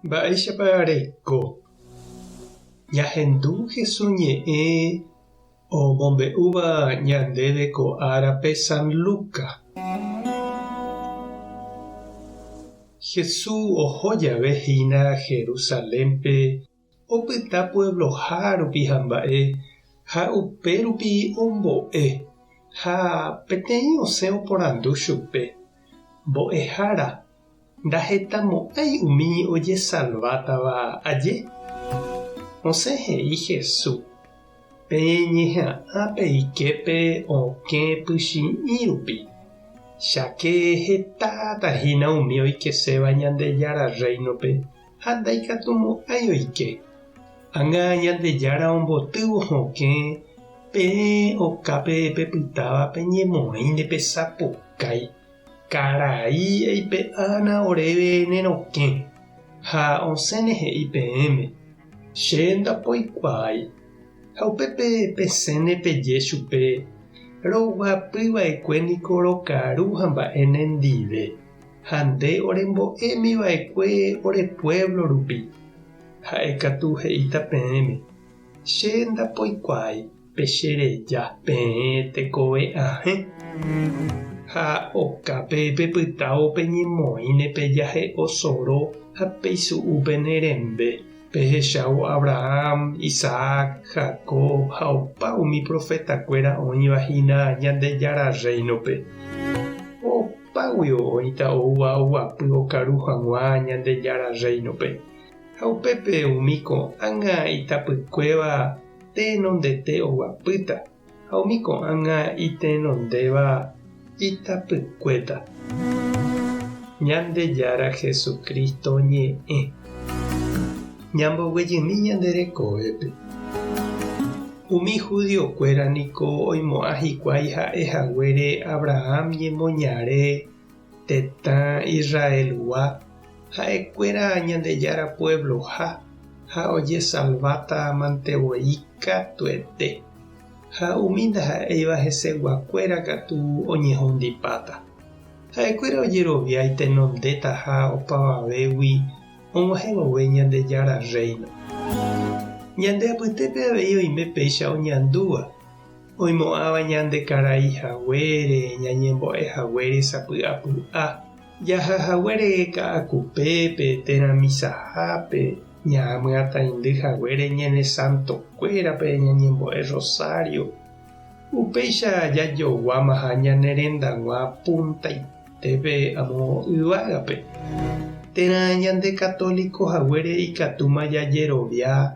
Mba'éichapa jahendu Jesús ñe'ẽ omombe'úva ñandéve ko árape San Lucas. Jesús oho jave hína Jerusalénpe opyta puebloha rupi hamba'e ha upérupi ombo'e ha peteĩ osẽ oporandu chupe mbo'ehára ndahetamo'ãi umi ojesalvátava aje. Osẽ he'i Jesús peñe'ã'ã peiképe okẽ pychi'ĩ rupi cháke hetátahína umi oikeséva Ñandejára reinope ha ndaikatumo'ãi oike. Ág̃a Ñandejára ombotývo hokẽ peẽ okápe pepytáva peñemoĩnde pesapukái karai eipe'ána oréve nerokẽ ha osẽne he'i peẽme che ndapoikuaái ha upépe peséne peje chupe roguapýva'ekue niko rokaru ha mba'e nendive ha nde orembo'emiva'ekue ore pueblo rupi ha'ekatu he'íta peẽme che ndapoikuaái pechereja peẽ tekove ahẽ ha okápe pepytávo peñemoĩne pejahe osoro ha peisu'úpe nerembe pehechávo Abraham, Isaac, Jacob ha opa umi profetakuéra oĩva hína Ñandejára reinope. Opágui oĩta ouva oguapy okaru hag̃ua Ñandejára reinope ha upépe umi ko'ág̃a itapykuéva tenondete oguapýta ha umi ko'ág̃a itenondéva itapykuéta. Ñandejára Jesucristo ñe'ẽ ñamboguejymi ñande rekovépe. Umi judiokuéra niko oimo'ã hikuái ha'ehaguére Abraham ñemoñare tetã Israelgua ha'ekuéra Ñandejára puebloha ha ojesalváta mantevoi katuete ha umi ndaha'éiva heseguakuéra katu oñehondipáta ha'ekuéra ojerovia itenondéta ha opavavégui og̃uahẽvove Ñandejára reino. Ñande apytépe avei oime péicha oñandúva oimo'ãva ñande karaihaguére ñañembo'ehaguére sapy'apy'a jahahaguére ka'akupépe térã misahápe ñaamyatãindyhaguére ñane santokuérape ñañembo'e rosario upéicha jajoguáma ha ñane rendag̃ua puntaitépe amo yvágape térã ñande católicohaguére ikatúma jajerovia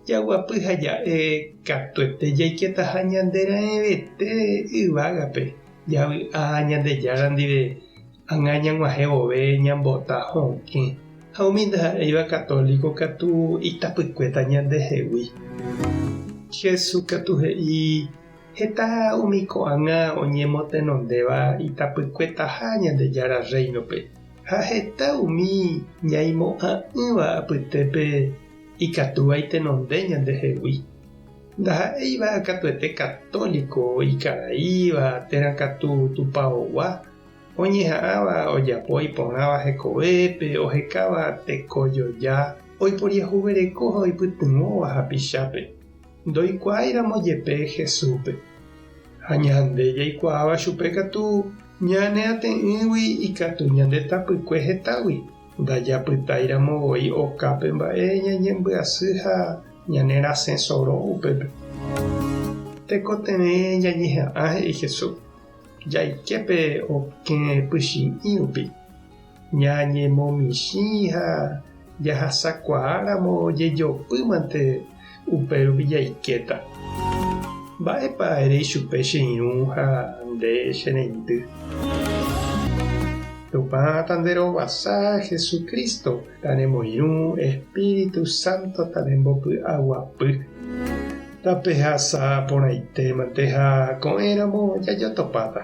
jaguapy ha ja'e katuete jaikéta ha ñandera'ẽvete yvágape javy'a Ñandejára ndive ág̃a ñag̃uahẽvove ñambota hokẽ ha umi ndaha'éiva católico katu itapykuéta ñandehegui. Jesús katu he'i heta umi ko'ág̃a oñemotenondéva itapykuétaha Ñandejára reinope ha heta umi ñaimo'ã'ỹva apytépe ikatúva itenonde ñandehegui. Ndaha'éiva katuete católico ikaraíva térã katu tupãvogua oñeha'ãva ojapo iporãva hekovépe ohekáva tekojoja oiporiahuvereko ha oipytyvõva hapichápe ndoikuáiramo jepe Jesúspe ha ñande jaikuaáva chupe katu ñane ate'ỹgui ikatu ñande tapykue hetágui ndajapytairamovoi okápe mba'e ñañembyasy ha ñanerasẽ soro upépe. Tekotevẽ jañeha'ã he'i Jesús jaiképe okẽ pychi'ĩ rupi ñañemomichĩ ha jahasakuaáramo jejopýmante upérupi jaikéta. Mba'épa erei chupe che irũ ha nde chereindy. Tupã tanderovasa Jesucristo taremoirũ Espíritu Santo tarembopy'aguapy tapehasa porãitémante ha ko'ẽramo jajotopáta.